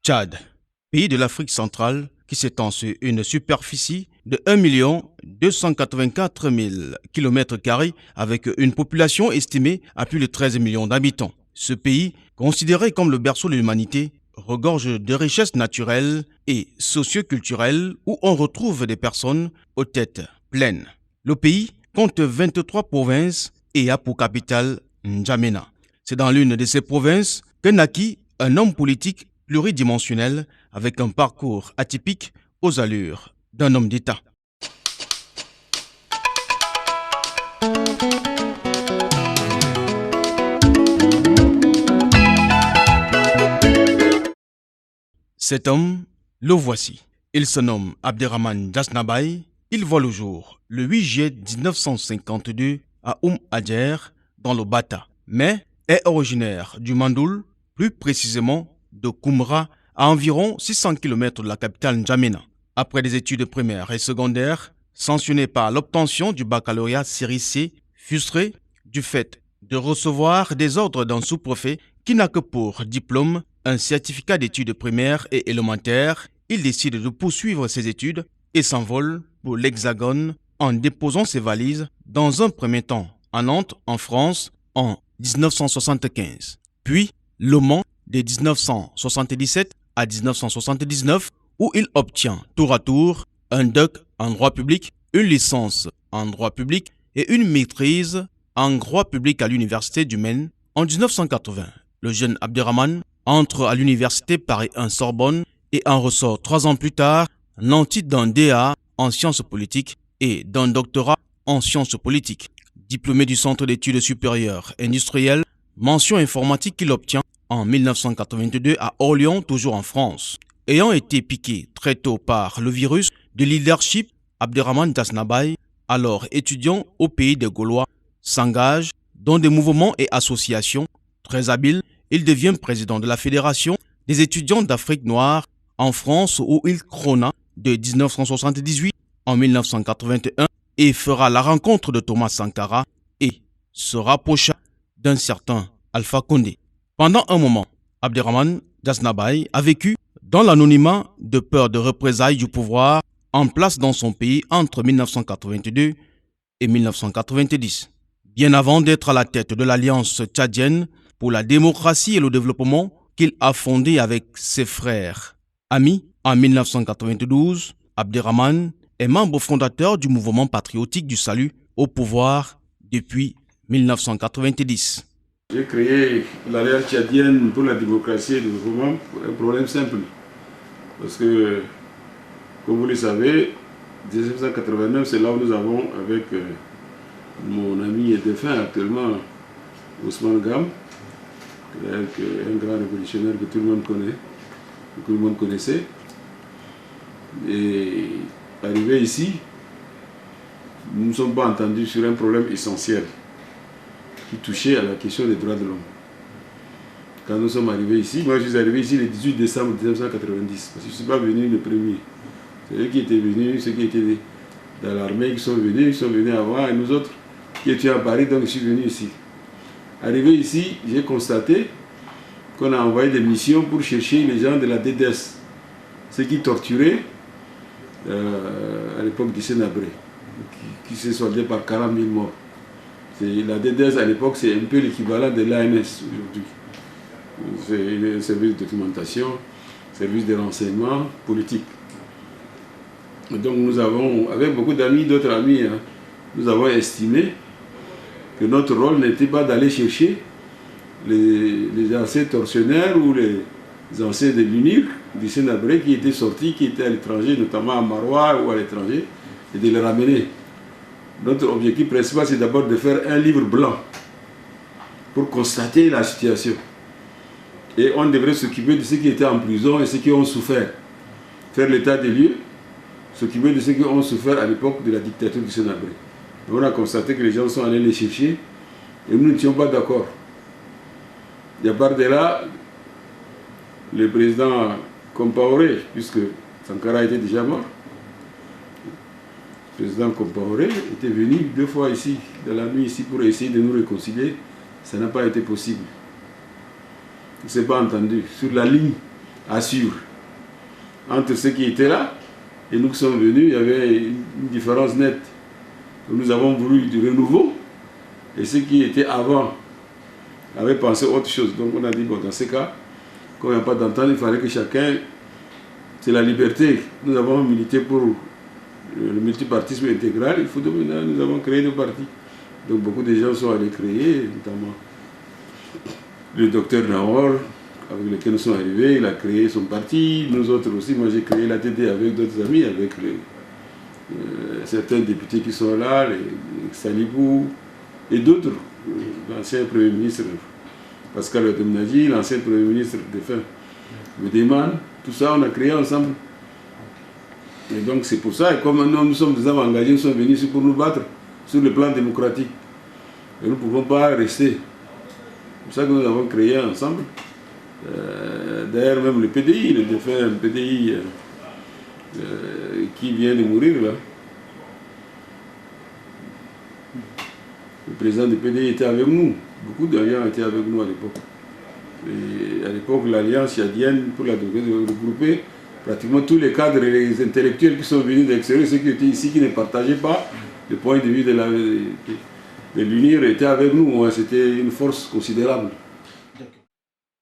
Tchad, pays de l'Afrique centrale qui s'étend sur une superficie de 1 284 000 km² avec une population estimée à plus de 13 millions d'habitants. Ce pays, considéré comme le berceau de l'humanité, regorge de richesses naturelles et socio-culturelles où on retrouve des personnes aux têtes pleines. Le pays compte 23 provinces et a pour capitale N'Djamena. C'est dans l'une de ces provinces que naquit un homme politique pluridimensionnel avec un parcours atypique aux allures d'un homme d'État. Cet homme, le voici. Il se nomme Abderrahmane Djasnabay. Il voit le jour le 8 juillet 1952 à Hadjer, dans le Bata, mais est originaire du Mandoul, plus précisément de Koumra, à environ 600 km de la capitale N'Djamena. Après des études primaires et secondaires, sanctionné par l'obtention du baccalauréat série C, frustré du fait de recevoir des ordres d'un sous-préfet qui n'a que pour diplôme un certificat d'études primaires et élémentaires, il décide de poursuivre ses études et s'envole pour l'Hexagone en déposant ses valises dans un premier temps à Nantes, en France, en 1975. Puis Le Mans de 1977 à 1979 où il obtient tour à tour un DUC en droit public, une licence en droit public et une maîtrise en droit public à l'université du Maine. En 1980, le jeune Abderrahmane entre à l'université Paris 1 Sorbonne et en ressort 3 ans plus tard, nanti d'un DA en sciences politiques et d'un doctorat en sciences politiques. Diplômé du Centre d'études supérieures industrielles, mention informatique qu'il obtient en 1982 à Orléans, toujours en France. Ayant été piqué très tôt par le virus de leadership, Abderrahmane Djasnabay, alors étudiant au pays des Gaulois, s'engage dans des mouvements et associations. Très habile, il devient président de la Fédération des étudiants d'Afrique noire en France où il crôna de 1978 en 1981 et fera la rencontre de Thomas Sankara et se rapprocha d'un certain Alpha Condé. Pendant un moment, Abderrahmane Djasnabay a vécu dans l'anonymat de peur de représailles du pouvoir en place dans son pays entre 1982 et 1990. Bien avant d'être à la tête de l'Alliance tchadienne pour la démocratie et le développement qu'il a fondée avec ses frères amis en 1992, Abderrahmane est membre fondateur du mouvement patriotique du salut au pouvoir depuis 1990. J'ai créé l'Alliance tchadienne pour la démocratie et le développement pour un problème simple. Parce que, comme vous le savez, 1989, c'est là où nous avons, avec mon ami et défunt actuellement, Ousmane Gam, un grand révolutionnaire que tout le monde connaît, que tout le monde connaissait. Et arrivé ici, nous ne nous sommes pas entendus sur un problème essentiel qui touchait à la question des droits de l'homme. Quand nous sommes arrivés ici, moi je suis arrivé ici le 18 décembre 1990, parce que je ne suis pas venu le premier. C'est eux qui étaient venus, ceux qui étaient dans l'armée, qui sont venus avant, et nous autres qui étions à Paris, donc je suis venu ici. Arrivé ici, j'ai constaté qu'on a envoyé des missions pour chercher les gens de la DDS, ceux qui torturaient à l'époque du Sénabré, qui s'est soldé par 40 000 morts. La DDS à l'époque, c'est un peu l'équivalent de l'ANS aujourd'hui. C'est le service de documentation, service de renseignement politique. Donc nous avons, avec beaucoup d'amis, d'autres amis, nous avons estimé que notre rôle n'était pas d'aller chercher les anciens tortionnaires ou les anciens de l'UNIR, du Sénabré qui étaient sortis, qui étaient à l'étranger, notamment à Marois ou à l'étranger, et de les ramener. Notre objectif principal, c'est d'abord de faire un livre blanc pour constater la situation. Et on devrait s'occuper de ceux qui étaient en prison et ceux qui ont souffert. Faire l'état des lieux, s'occuper de ceux qui ont souffert à l'époque de la dictature du Sénabré. On a constaté que les gens sont allés les chercher et nous n'étions pas d'accord. Et à part de là, le président Compaoré, puisque Sankara était déjà mort, le président Compaoré était venu 2 fois ici, dans la nuit ici, pour essayer de nous réconcilier. Ça n'a pas été possible. On ne s'est pas entendu. Sur la ligne Assure, entre ceux qui étaient là et nous qui sommes venus, il y avait une différence nette. Nous avons voulu du renouveau et ceux qui étaient avant avaient pensé autre chose. Donc on a dit, bon, dans ces cas, comme il n'y a pas d'entente, il fallait que chacun, c'est la liberté. Nous avons milité pour le multipartisme intégral. Il faut maintenant, nous avons créé nos partis. Donc beaucoup de gens sont allés créer, notamment le docteur Nahor, avec lequel nous sommes arrivés, il a créé son parti. Nous autres aussi, moi j'ai créé la TD avec d'autres amis, avec certains députés qui sont là, les Salibou et d'autres, l'ancien Premier ministre Pascal Otemnadji, l'ancien Premier ministre défunt Medeman, tout ça on a créé ensemble. Et donc c'est pour ça, et comme nous sommes des hommes engagés, nous sommes venus ici pour nous battre sur le plan démocratique. Et nous ne pouvons pas rester. C'est pour ça que nous avons créé ensemble. D'ailleurs même le PDI, le défunt PDI qui vient de mourir là. Le président du PDI était avec nous. Beaucoup d'alliances étaient avec nous à l'époque. Et à l'époque, l'Alliance tchadienne pour la regrouper pratiquement tous les cadres et les intellectuels qui sont venus de l'extérieur, ceux qui étaient ici, qui ne partageaient pas le point de vue de l'UNIR, étaient avec nous. C'était une force considérable.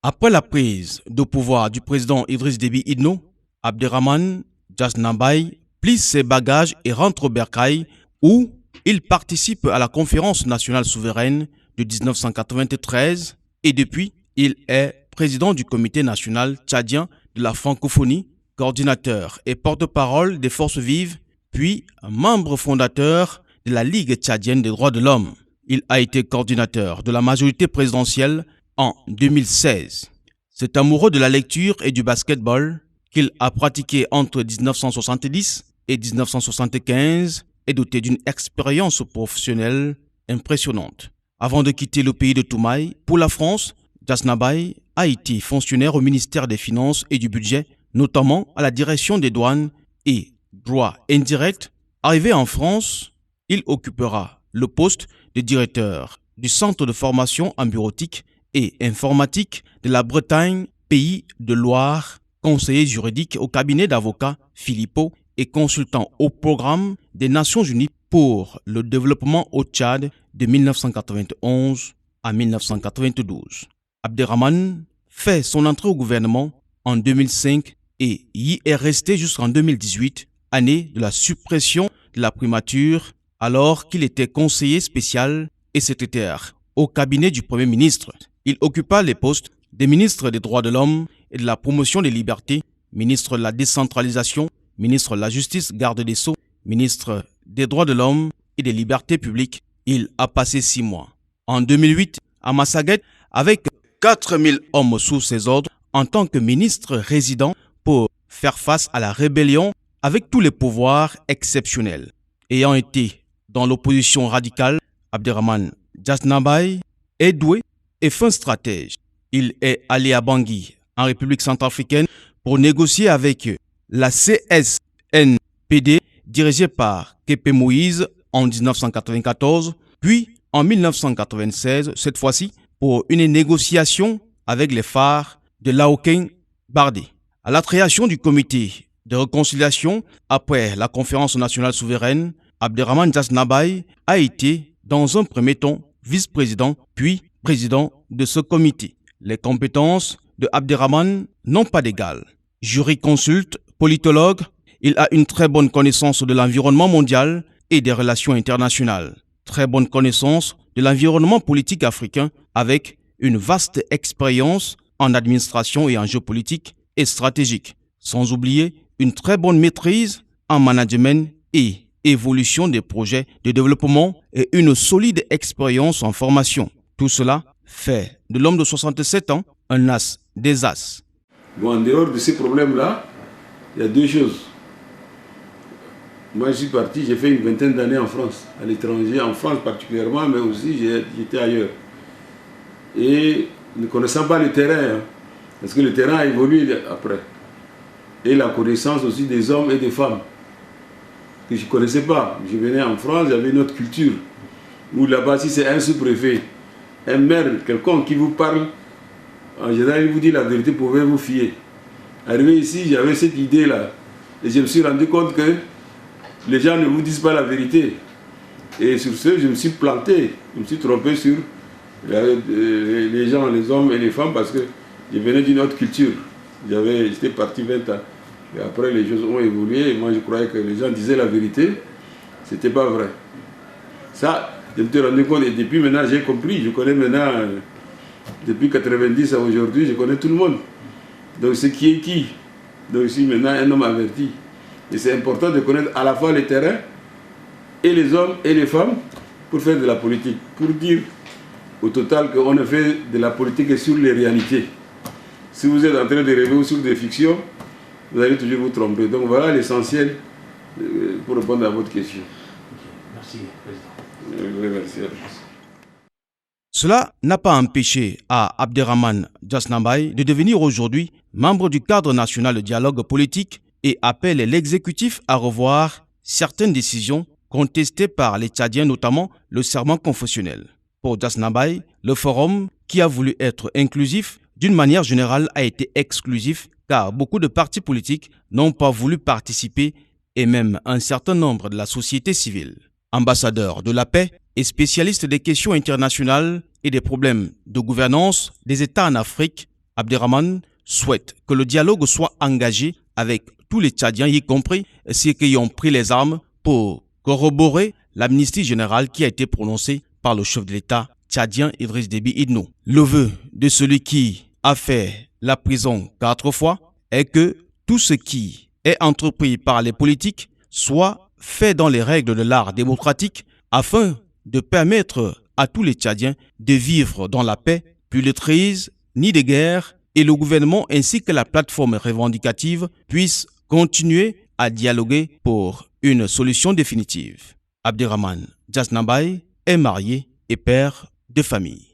Après la prise de pouvoir du président Idriss Déby Itno, Abderrahmane Djasnambaye plie ses bagages et rentre au Bercail où il participe à la conférence nationale souveraine de 1993 et depuis, il est président du comité national tchadien de la francophonie, coordinateur et porte-parole des forces vives, puis membre fondateur de la Ligue tchadienne des droits de l'homme. Il a été coordinateur de la majorité présidentielle en 2016. C'est amoureux de la lecture et du basketball qu'il a pratiqué entre 1970 et 1975 et doté d'une expérience professionnelle impressionnante. Avant de quitter le pays de Toumaï, pour la France, Djasnambaye a été fonctionnaire au ministère des Finances et du Budget, notamment à la direction des douanes et droits indirects. Arrivé en France, il occupera le poste de directeur du Centre de formation en bureautique et informatique de la Bretagne, pays de Loire, conseiller juridique au cabinet d'avocats Philippot et consultant au programme des Nations Unies pour le développement au Tchad de 1991 à 1992. Abderrahmane fait son entrée au gouvernement en 2005 et y est resté jusqu'en 2018, année de la suppression de la primature, alors qu'il était conseiller spécial et secrétaire au cabinet du Premier ministre. Il occupa les postes de ministre des droits de l'homme et de la promotion des libertés, ministre de la décentralisation, ministre de la justice, garde des sceaux, ministre des droits de l'homme et des libertés publiques. Il a passé 6 mois. En 2008, à Massaguet, avec 4000 hommes sous ses ordres, en tant que ministre résident pour faire face à la rébellion avec tous les pouvoirs exceptionnels. Ayant été dans l'opposition radicale, Abderrahmane Djasnambaye est doué et fin stratège. Il est allé à Bangui, en République centrafricaine, pour négocier avec la CSNPD dirigée par Kepé Moïse en 1994, puis en 1996, cette fois-ci, pour une négociation avec les phares de Laoken Bardé. À la création du comité de réconciliation après la conférence nationale souveraine, Abderrahmane Djasnambaye a été, dans un premier temps, vice-président, puis président de ce comité. Les compétences de Abderrahmane n'ont pas d'égal. Jurisconsulte, politologue, il a une très bonne connaissance de l'environnement mondial et des relations internationales. Très bonne connaissance de l'environnement politique africain avec une vaste expérience en administration et en géopolitique et stratégique. Sans oublier une très bonne maîtrise en management et évolution des projets de développement et une solide expérience en formation. Tout cela fait de l'homme de 67 ans un as des as. Bon, en dehors de ces problèmes-là, il y a 2 choses. Moi, je suis parti, j'ai fait une vingtaine d'années en France, à l'étranger, en France particulièrement, mais aussi j'étais ailleurs. Et ne connaissant pas le terrain, parce que le terrain a évolué après. Et la connaissance aussi des hommes et des femmes. que je ne connaissais pas. Je venais en France, j'avais une autre culture. Où là-bas, si c'est un sous-préfet, un maire, quelqu'un qui vous parle, en général, il vous dit la vérité, vous pouvez vous fier. Arrivé ici, j'avais cette idée-là. Et je me suis rendu compte que les gens ne vous disent pas la vérité. Et sur ce, je me suis planté. Je me suis trompé sur les gens, les hommes et les femmes, parce que je venais d'une autre culture. J'étais parti 20 ans. Et après, les choses ont évolué. Et moi, je croyais que les gens disaient la vérité. Ce n'était pas vrai. Ça, je me suis rendu compte. Et depuis maintenant, j'ai compris. Je connais maintenant, depuis 90 à aujourd'hui, je connais tout le monde. Donc, c'est qui est qui. Donc, je suis maintenant un homme averti. Et c'est important de connaître à la fois les terrains, et les hommes et les femmes, pour faire de la politique. Pour dire au total qu'on ne fait de la politique que sur les réalités. Si vous êtes en train de rêver sur des fictions, vous allez toujours vous tromper. Donc voilà l'essentiel pour répondre à votre question. Merci, Président. Merci. Cela n'a pas empêché à Abderrahmane Jasnambaye de devenir aujourd'hui membre du cadre national de dialogue politique et appelle l'exécutif à revoir certaines décisions contestées par les Tchadiens, notamment le serment confessionnel. Pour Jasnambaye, le forum, qui a voulu être inclusif, d'une manière générale a été exclusif car beaucoup de partis politiques n'ont pas voulu participer et même un certain nombre de la société civile. Ambassadeur de la paix et spécialiste des questions internationales et des problèmes de gouvernance des États en Afrique, Abderrahmane souhaite que le dialogue soit engagé avec tous les Tchadiens, y compris ceux qui ont pris les armes pour corroborer l'amnistie générale qui a été prononcée par le chef de l'État tchadien Idriss Déby Itno. Le vœu de celui qui a fait la prison 4 fois est que tout ce qui est entrepris par les politiques soit fait dans les règles de l'art démocratique afin de permettre à tous les Tchadiens de vivre dans la paix, plus de crise ni de guerre, et le gouvernement ainsi que la plateforme revendicative puissent continuer à dialoguer pour une solution définitive. Abderrahmane Jasnambaye est marié et père de famille.